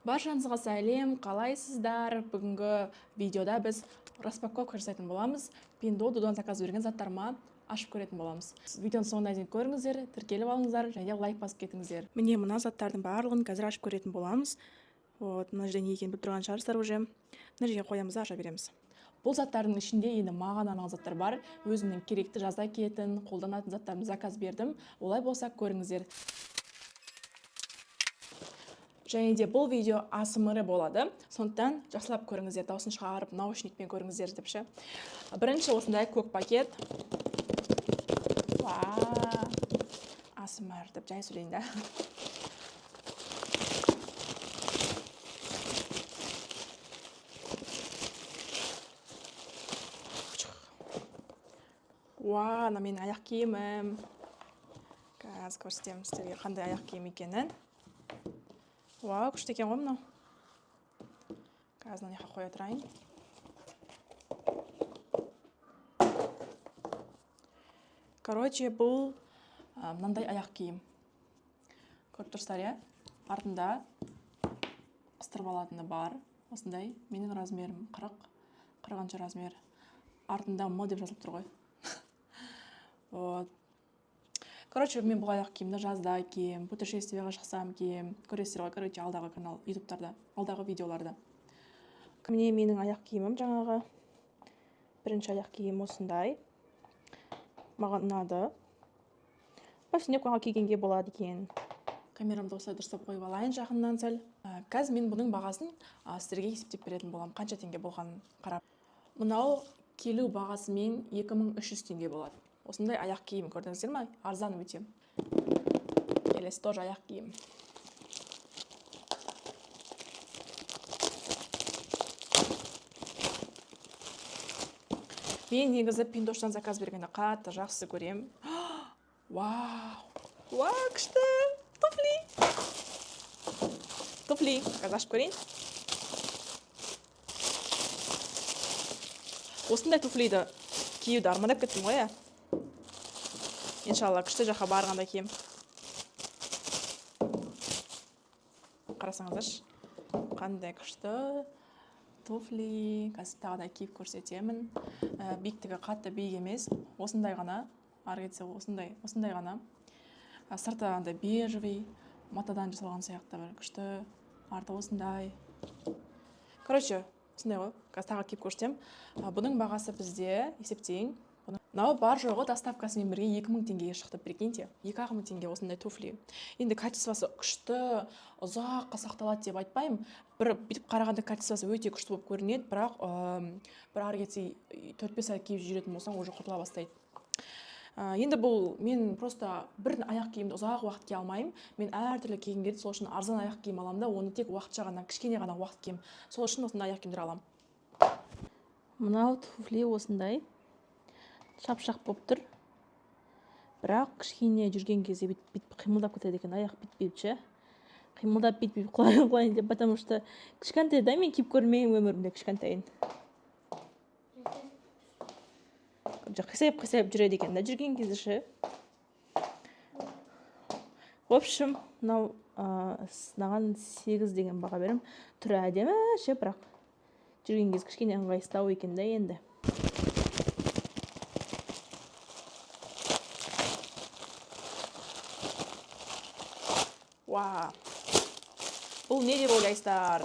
Баршаңызға сәлем, қалайсыздар? Бүгінгі видеода біз распаковка жасайтын боламыз. Pinduodu'дан заказ берген заттарыма ашып көретін боламыз. Видеоның соңына дейін көріңіздер, тіркеліп алыңыздар және лайк басып кетіңіздер. Міне мына заттардың барлығын қазір ашып көретін боламыз. Вот, мына жерде не екенін біліп тұрған шығарсыздар уже. Мына жерге қоямыз, аша береміз. Бұл заттардың ішінде енді маған арналған заттар бар. Өзімнің керекті жазда киетін, қолданатын заттарымды заказ бердім. Олай болса көріңіздер. Және де бұл видео ASMR болады. Сондықтан жақсылап көріңіздер, дауысын шығарып, наушникпен көріңіздер деп ше. Бірінші осындай көк пакет. ASMR деп жай сөйлейін да. Ана менің аяқ киімім. Қазір көрсетемін сіздерге қандай аяқ киім екенін. Күшті екен ғой мынау. Қазір мына жаққа қоя тұрайын. Короче, бұл мынандай аяқ киім. Көріп тұрсыздар, иә? Артында қыстырып алатыны бар. Осындай. Менің размерім 40 размер. Артында мо деп жазылып тұр ғой. Короче, мен бұл аяқ киімді жазда кием, путешествияға шықсам кием. Көресіздер ғой, короче, алдағы канал, ютубтарда, алдағы видеоларда. Міне менің аяқ киімім жаңағы. Бірінші аяқ киім осындай. Маған ұнады. Повседневкаға кигенге болады екен. Камерамды осылай дұрыстап қойып алайын жақыннан сәл. Қазір мен бұның бағасын сіздерге есептеп беретін боламын. Қанша теңге болғанын қарап. Мынау келу бағасымен 2300 теңге болады. Осындай аяқ киім көрдіңіздер ме? Арзан өте. Келесі тоже аяқ киім. Мен негізі Pinduodu'дан заказ бергенде қатты жақсы көрем. Күшті! Туфли! Қазір ашып көрейін. Осындай туфлиді киюді армандап кеттім ғой, иншалла, күшті жаққа барғанда кием. Қарасаңыздаршы, қандай күшті туфли. Қазір тағы да киіп көрсетемін. Биіктігі қатты биік емес. Осындай ғана, ары кетсе осындай ғана. Сырты андай бежевый, матадан жасалған сияқты бір күшті. Арты осындай. Короче, осындай ғой. Қазір тағы киіп көрсетем. Бұның бағасы бізде, есептейін. Мынау бар жоғы доставкасымен бірге 2000 теңгеге шықты, прикиньте. 2000 теңге осындай туфли. Енді качествосы күшті, ұзаққа сақталады деп айтпаймын. Бүйтіп қарағанда качествосы өте күшті болып көрінеді, бірақ бір ары кетсе 4-5 ай киіп жүретін болсаң, уже құртыла бастайды. Енді бұл мен просто бір аяқ киімді ұзақ уақыт кие алмаймын. Мен әртүрлі кигім келеді, сол үшін арзан аяқ киім аламын да, оны тек уақытша ғана, кішкене ғана уақыт кием. Сол үшін осындай аяқ киімдер аламын. Мынау туфли осындай. Шапшақ болып тұр. Бірақ кішкене жүрген кезде бүйтіп қимылдап кетеді екен, аяқ бүйтпейді ше. Қимылдап бүйтпейді құлайын деп, потому что кішкентай да мен киіп көрмеймін өмірімде кішкентайын. Қисайып жүреді екен да жүрген кезде ше. В общем, мынау сынаған 8 деген баға берем. Түрі әдемі ше, бірақ жүрген кезде кішкене ыңғайсыздау екен да енді. Бұл не деп ойлайсыздар?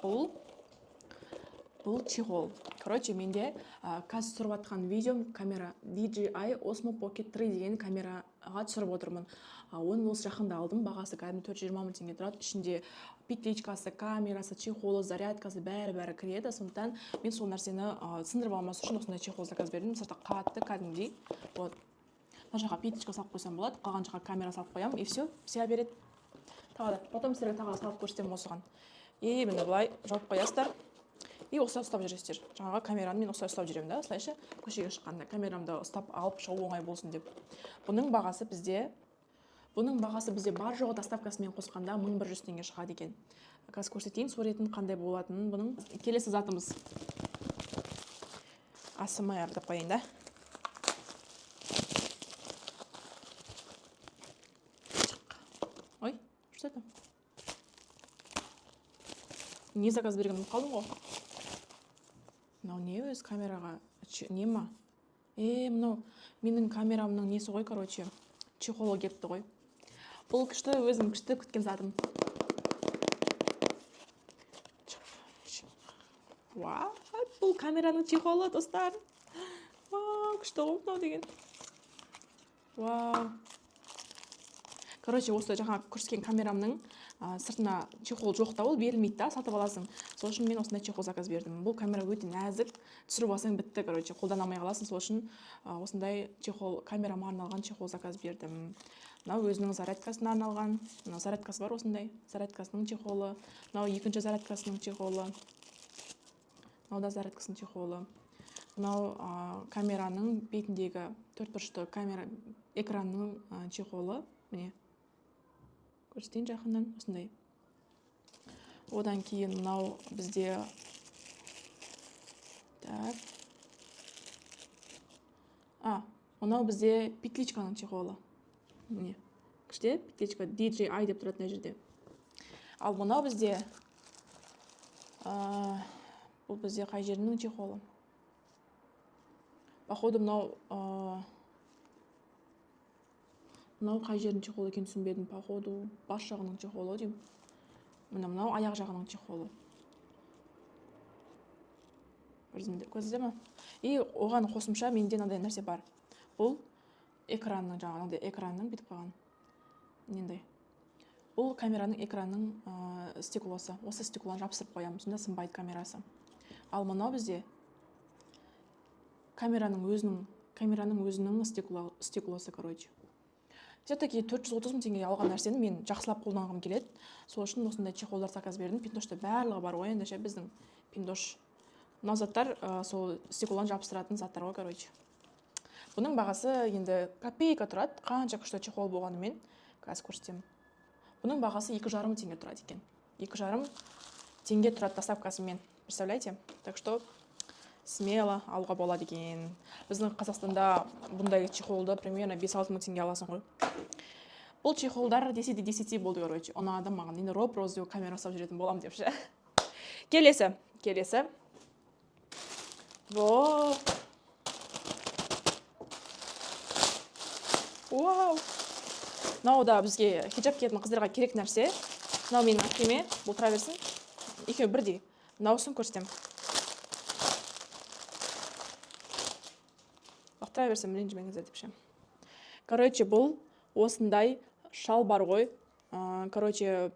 Бұл чехол. Короче, менде қазір түсіріп атқан видеом камера DJI Osmo Pocket 3 деген камераға түсіріп отырмын. Оны осы жақында алдым, бағасы кәдімгі 420 000 теңге тұрады. Ішінде петличкасы, камерасы, чехолы, зарядкасы бәрі кіреді. Сондықтан мен сол нәрсені сындырып алмас үшін осындай чехол заказ бердім. Сырты қатты, кәдімгідей. Вот. Мына жаққа петличка салып қойсам болады, қалған жаққа камера салып қоямын, и все, сия береді. Тағы да, потом сіздерге тағы салып көрсетемін осыған. И мені былай жауып қоясыздар. И осылай ұстап жүресіздер. Жаңағы камераны мен осылай ұстап жүремін да, осылайша көшеге шыққанда камерамды ұстап алып шығу оңай болсын деп. Бұның бағасы бізде бар жоғы доставкасымен қосқанда 1100 теңге шығады екен. Қазір көрсетейін суретін қандай болатынын бұның. Келесі затымыз. ASMR деп қояйын да. Ой, что это? Не заказ берген ұмытып қалдым ғой. Мынау не өз камераға не ма? Мынау менің камерамның несі ғой, короче, чехолы кетті ғой. Бұл күшті, өзім күшті күткен затым. Вау, бұл камераның чехолы, достар. Вау, күшті ғой мынау деген. Вау. Короче, осы жаңа көрсеткен камерамның сыртына чехол жоқ та, ол берілмейді да, сатып аласың. Сол үшін мен осындай чехол заказ бердім. Бұл камера өте нәзік, түсіріп алсаң бітті, короче, қолдана алмай қаласың. Сол үшін осындай чехол, камерама арналған чехол заказ бердім. Мынау өзінің зарядкасына арналған. Мынау зарядкасы бар осындай, зарядкасының чехолы. Мынау екінші зарядкасының чехолы. Мынау да зарядкасының чехолы. Мынау камераның бетіндегі төртбұрышты камера экранның чехолы. Міне. Көрсетейін жақыннан, осындай. Одан кейін мынау бізде мынау бізде петличканың чехолы. Міне. Күште петличка DJI деп тұрады мына жерде. Ал мынау бізде бұл бізде қай жерінің чехолы? Походу мынау қай жердің чехолы екен түсінбедім. Походу бас жағының чехолы деймін. Мынау аяқ жағының чехолы. Көзде ме? И оған қосымша менде мынандай нәрсе бар. Бұл экранның жаңағыдай экранның бітіп қалған. Нендей. Бұл камераның экранның стеклосы. Осы стеклоны жапсырып қоямын. Сонда сынбайды камерасы. Ал мынау бізде камераның өзінің стеклосы, короче. Все-таки 430 000 теңге алған нәрсені мен жақсылап қолданғым келеді. Сол үшін осындай чехолдар заказ бердім. Пиндошта барлығы бар ғой, енді біздің пиндош. Мынау заттар сол стеклоны жабыстыратын заттар ғой, короче. Бұның бағасы енді копейка тұрады. Қанша күшті чехол болғанымен қазір көрсетемін. Бұның бағасы 2,5 теңге тұрады екен. 2,5 теңге тұрады доставкасымен. Представляете? Так что смело алуға болады екен. Біздің Қазақстанда бұндай чехолды примерно 5-6 мың теңге аласың ғой. Бұл чехолдар 10-10 болды, короче. Ұнады маған. Енді роп-роз камера ұстап жүретін болам деп ше. Келесі. Вау. Мынау да бізге хиджаб киетін қыздарға керек нәрсе. Мынау менің әпкеме, бұл тұра берсін. Екеуі бірдей. Мынаусын көрсетем. Тұра берсем, ренжімеңіздер деп ше. Короче, бұл осындай шал бар ғой. Короче,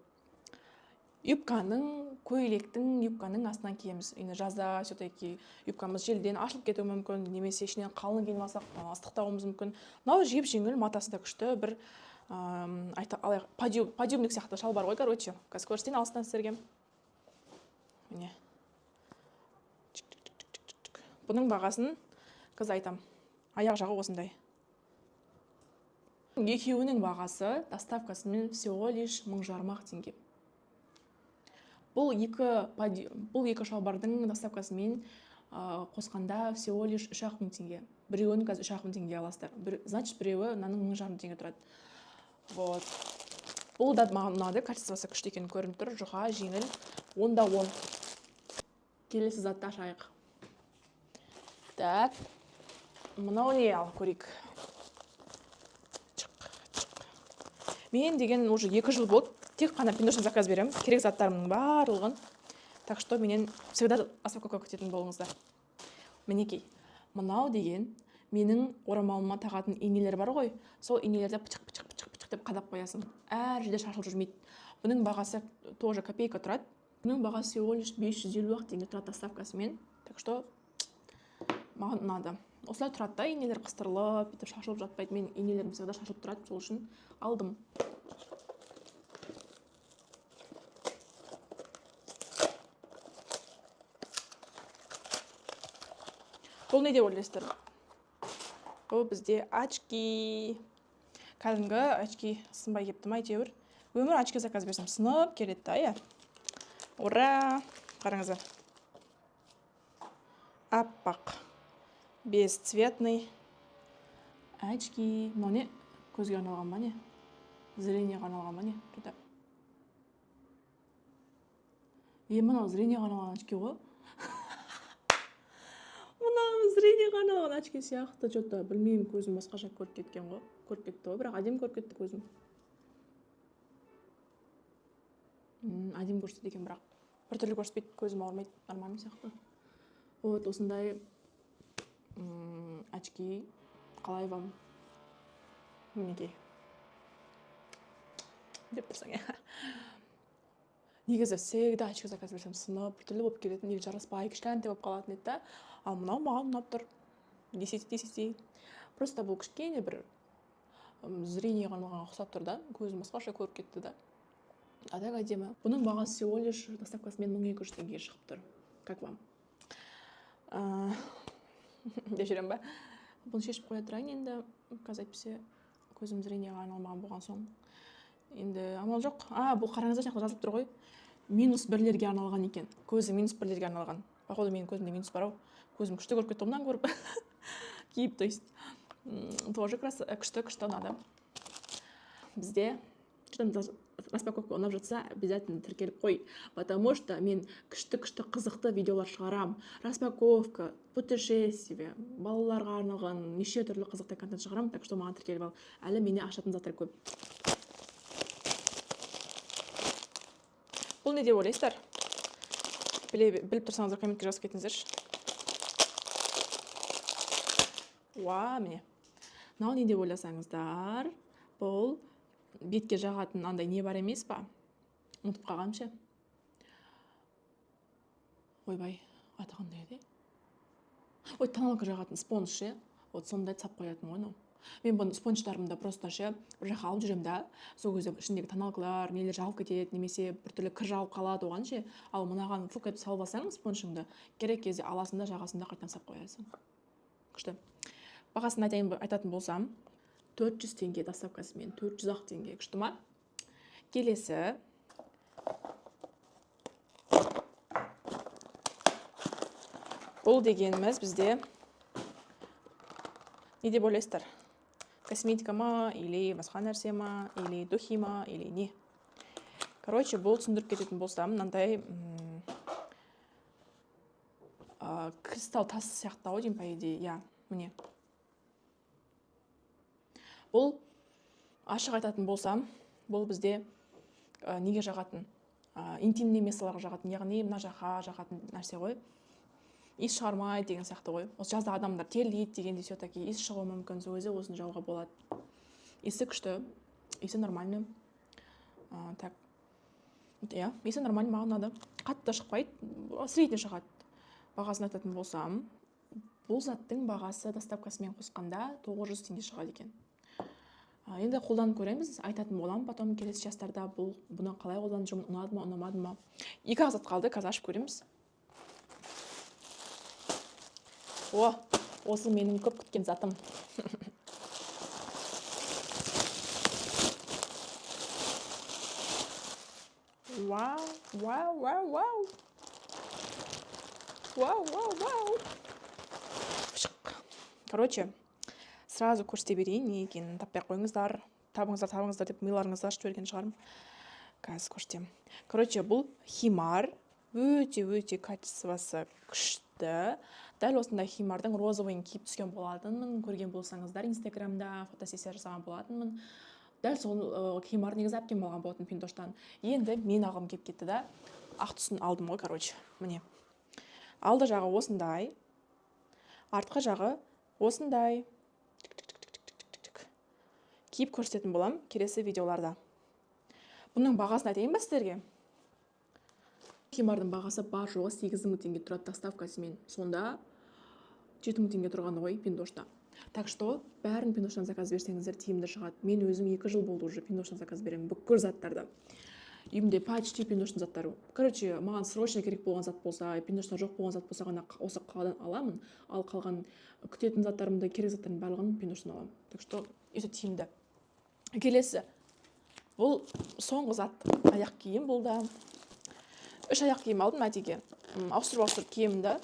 юбканың, көйлектің юбканың астынан киеміз. Енді жазда все-таки юбкамыз желден ашылып кетуі мүмкін, немесе ішінен қалың киініп алсақ, ыстықтауымыз мүмкін. Мынау жеп-жеңіл, матасы да күшті, бір подъемник сияқты шал бар ғой, короче. Қазір көрсетейін алыстан сіздерге. Міне. Бұның бағасын қыз айтам. Аяқ жағы осындай. Екеуінің бағасы доставкасымен всего лишь 1,5 теңге. Бұл екі шалбардың доставкасымен қосқанда всего лишь 3,5 теңге. Біреуін қазір 3,5 теңге аласыздар. Значит, біреуі мынаның 1,5 теңге тұрады. Вот. Бұл да маған ұнады, качествосы күшті екені көрініп тұр. Жұқа, жеңіл, 10-10. Келесі затты ашайық. Так. Мынау не ал көрейік. Мен деген уже 2 жыл болды. Тек қана пиндоштан заказ берем. Керек заттарымның барлығын. Так что менен всегда распаковка күтетін болыңыздар. Мінекей. Мынау деген менің орамалыма тағатын инелер бар ғой. Сол инелерді пычық деп қадап қоясың. Әр жерде шашылып жүрмейді. Бұның бағасы тоже копейка тұрады. Бұның бағасы всего лишь 550 теңге тұрады доставкасымен. Так что маған ұнады. Осылай тұрады да, инелер қыстырылып, бүйтіп шашылып жатпайды. Мен инелерім всегда шашылып тұрады, сол үшін алдым. Бұл не деп ойлайсыздар? Бұл бізде очки. Кәдімгі очки сынбай кепті ма әйтеуір. Өмір очки заказ берсем сынып келеді да, иә. Ура! Қараңыздар. Аппақ. Бесцветный очки. Мынау не? Көзге арналған ба не? Зрениеге арналған ба не? Мынау зрениеге арналған очки ғой. Мынау зрениеге арналған очки сияқты, что-то білмеймін, көзім басқаша көріп кеткен ғой. Көріп кетті ғой, бірақ әдемі көріп кетті көзім. Әдемі көрсетеді екен, бірақ біртүрлі көрсетпейді, көзім ауырмайды, нормальный сияқты. Вот осындай очки. Қалай вам? Мінекей. Деп тұрсаң, негізі всегда очки заказ берсем сынып, біртүрлі болып келетін, негізі жараспай, кішкентай болып қалатын еді да. Ал мынау маған ұнап тұр. 10-10. Просто бұл кішкене бір зрениеге арналған ұқсап тұр да, көзім басқаша көріп кетті да. А так әдемі. Бұның бағасы всего лишь доставкасымен 1200 теңге шығып тұр. Как вам? Деп жүрем ба? Бұны шешіп қоя тұрайын енді, қазір әйтпесе көзім зрениеге арналмаған болған соң. Енді амал жоқ. Бұл қараңыздар жақта жазылып тұр ғой. -1-лерге арналған екен. Көзі -1-лерге арналған. Походу менің көзімде минус бар ау. Көзім күшті көріп кетті, ондан көріп. Киіп, то есть. Тоже күшті ұнады. Бізде распаковка ұнап жатса, обязательно тіркеліп қой. Потому что мен күшті қызықты видеолар шығарам. Распаковка, путешествие, балаларға арналған неше түрлі қызықты контент шығарам. Так что маған тіркеліп ал. Әлі мені ашатын заттар көп. Бұл не деп ойлайсыздар? Біліп тұрсаңыздар комментке жазып кетіңіздерші. Міне. Мынау не деп ойласаңыздар? Бұл бетке жағатын андай не бар емес па? Ұмытып қалғам ше. Ойбай, аты қандай еді? Тоналка жағатын спонж ше. Сондай сап қоятын ғой. Мен бұны спонждарымда просто ше бір жаққа алып жүрем да. Сол кезде ішіндегі тоналкалар, нелер жағып кетеді, немесе біртүрлі кір жағып қалады оған ше. Ал мынаған фук етіп салып алсаң спонжыңды, керек кезде аласында жағасында қайтадан сап қоясың. Күшті. Бағасын айтатын болсам, 400 теңге доставкасымен, 400 теңге. Күшті ма? Келесі. Бұл дегеніміз бізде не деп ойлайсыздар? Косметика ма, или басқа нәрсе ма, или духи ма, или не? Короче, бұл түсіндіріп кететін болсам, мынандай кристалл тас сияқты деймін, по идее, міне. Бұл ашық айтатын болсам, бұл бізде неге жағатын? Интимный месторларға жағатын, яғни мына жаққа жағатын нәрсе ғой. Иіс шығармайды деген сияқты ғой. Осы жазда адамдар терлейді дегенде все-таки иіс шығуы мүмкін, өзі осын жауға болады. Иісі күшті, иісі нормальный. Так. Иісі нормальный, маған ұнады. Қатты шықпайды, средний шығады. Бағасын айтатын болсам, бұл заттың бағасы доставкасымен қосқанда 900 теңге шығады екен. Енді қолданып көреміз, айтатын болам, потом келесі жастарда бұны қалай қолданып жүрмін, ұнады ма, ұнамады ма. 2 зат қалды, қазір ашып көреміз. Осы менің көп күткен затым. Короче, сразу көрсете берейін, не екенін таппай қойыңыздар. Табыңыздар деп миларыңызды ашып жіберген шығарым. Қазір көрсетем. Короче, бұл химар. Өте качествосы күшті. Дәл осындай химардың розовыйын киіп түскен болатынмын. Көрген болсаңыздар, инстаграмда фотосессия жасаған болатынмын. Дәл сол химар негізі әпкем болған болатын Пиндоштан. Енді мен ағым кеп кетті да. Ақ түсін алдым ғой, короче. Міне. Алды жағы осындай. Артқы жағы осындай. Киіп көрсететін болам келесі видеоларда. Бұның бағасын айтайын ба сіздерге? Химардың бағасы бар жоғы 8000 теңге тұрады доставкасымен. Сонда 7000 теңге тұрғаны ғой Пиндошта. Так что бәрін Пиндоштан заказ берсеңіздер тиімді шығады. Мен өзім 2 жыл болды уже Пиндоштан заказ беремін бүкіл заттарды. Үйімде почти Пиндоштан заттары. Короче, маған срочно керек болған зат болса, Пиндошта жоқ болған зат болса ғана осы қаладан аламын. Ал қалған күтетін заттарымды, керек заттардың барлығын Пиндоштан аламын. Так что өте тиімді. Келесі. Бұл соңғы зат. Аяқ киім болды. 3 аяқ киім алдым әтеге. Ауыстырып киемді.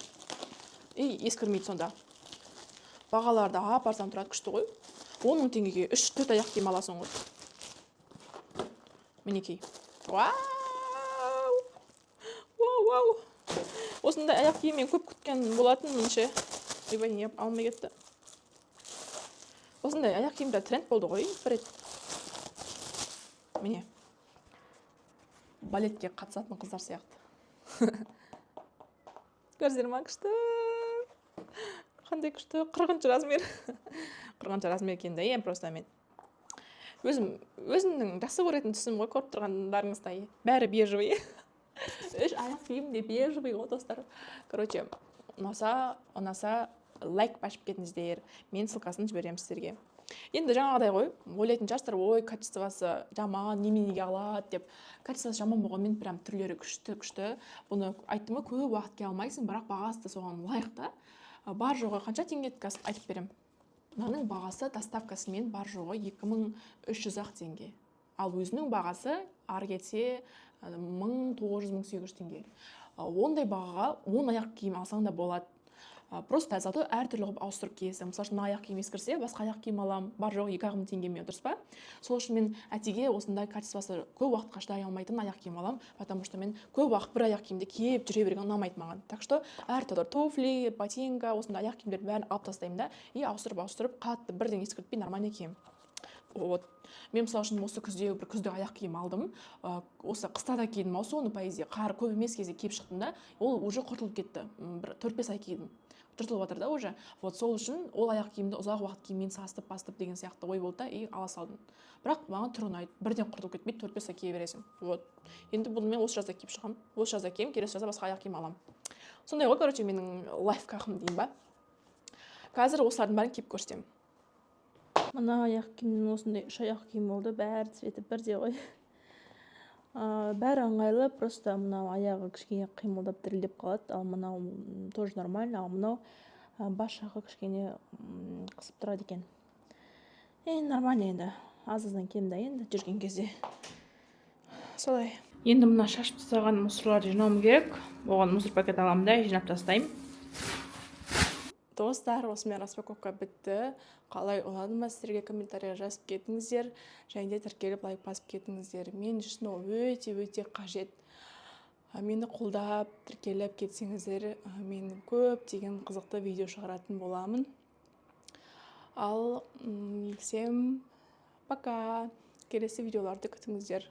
Ескірмейді сонда. Бағаларда апарсам тұрады, күшті ғой. 10 000 теңгеге 3-4 аяқ киім аласың ғой. Мінекей. Вау! осындай аяқ киім мен көп күткен болатынмын ше. Ойбай, не алмай кетті. Осындай аяқ киімдер тренд болды ғой бір рет. Міне. Балетке қатысатын қыздар сияқты. Көрдіңіздер ме, күшті? Қандай күшті? 40-шы размер. 40-шы размер екен де, просто мен. Өзімнің жақсы көретін түсім ғой, көріп тұрғандарыңыздай. Бәрі бежевый. Үш аяқ киім де бежевый ғой, достар. Короче, ұнаса лайк басып кетіңіздер. Мен ссылкасын жіберемін сіздерге. Енді жаңағыдай ғой, ойлайтын шығарсыздар, ой, качествосы жаман, неменеге алады деп. Качествосы жаман болғанмен прям түрлері күшті. Бұны айттым ғой, көп уақыт келе алмайсың, бірақ бағасы да соған лайықты. Бар жоғы қанша теңге айтып берем. Мынаның бағасы доставкасымен бар жоғы 2300 теңге. Ал өзінің бағасы ары кетсе 1900-1800 теңге. Ондай бағаға 10 аяқ киім алсаң да болады. Просто зато әртүрлі қылып ауыстырып киесің. Мысалы үшін аяқ киім ескірсе, басқа аяқ киім алам, бар жоғы 2000 теңгеме, дұрыс па? Сол үшін мен әтеге осындай качествосы көп уақытқа шыдай алмайтын аяқ киім алам, потому что мен көп уақыт бір аяқ киімді киіп жүре берген ұнамайды маған. Так что әртүрлі туфли, ботинка, осындай аяқ киімдерді бәрін алып тастаймын да, и ауыстырып қатты бірден ескіртпей нормальный киім. Вот. Мен мысалы үшін осы күзде бір күзде аяқ киім алдым. Осы қыста да кидім, оны поэзия қар көп емес кезде киіп шықтым да, ол уже құртылып кетті. Бір 4-5 ай кидім. Жыртылып жатыр да уже. Вот сол үшін ол аяқ киімді ұзақ уақыт киіммен састып деген сияқты ой болды да, и ала салдым. Бірақ маған түрі ұнайды. Бірден құртылып кетпейді, 4-5 ай кие бересің. Вот. Енді бұны мен осы жазда киіп шығамын. Осы жазда киемін, келесі жазда басқа аяқ киім аламын. Сондай ғой, короче, менің лайфхакым дейін ба. Қазір осылардың бәрін киіп көрсетемін. Мына аяқ киімнің осындай 3 аяқ киім болды, бәрі цветі бірдей ғой. Бәрі ыңғайлы, просто мынау аяғы кішкене қимылдап дірілдеп қалады, ал мынау тоже нормально, ал мынау бас жағы кішкене қысып тұрады екен. Нормально енді, азыздан кем да енді жүрген кезде. Солай. Енді мына шашып тастаған мусорларды жинауым керек. Оған мусор пакет аламын да, жинап тастаймын. Достар, осымен распаковка бітті. Қалай ұнады ма, сіздерге комментария жазып кетіңіздер. Және де тіркеліп лайк басып кетіңіздер. Мен үшін ол өте қажет. Мені қолдап, тіркеліп кетсеңіздер, мен көптеген қызықты видео шығаратын боламын. Ал всем пока. Келесі видеоларды күтіңіздер.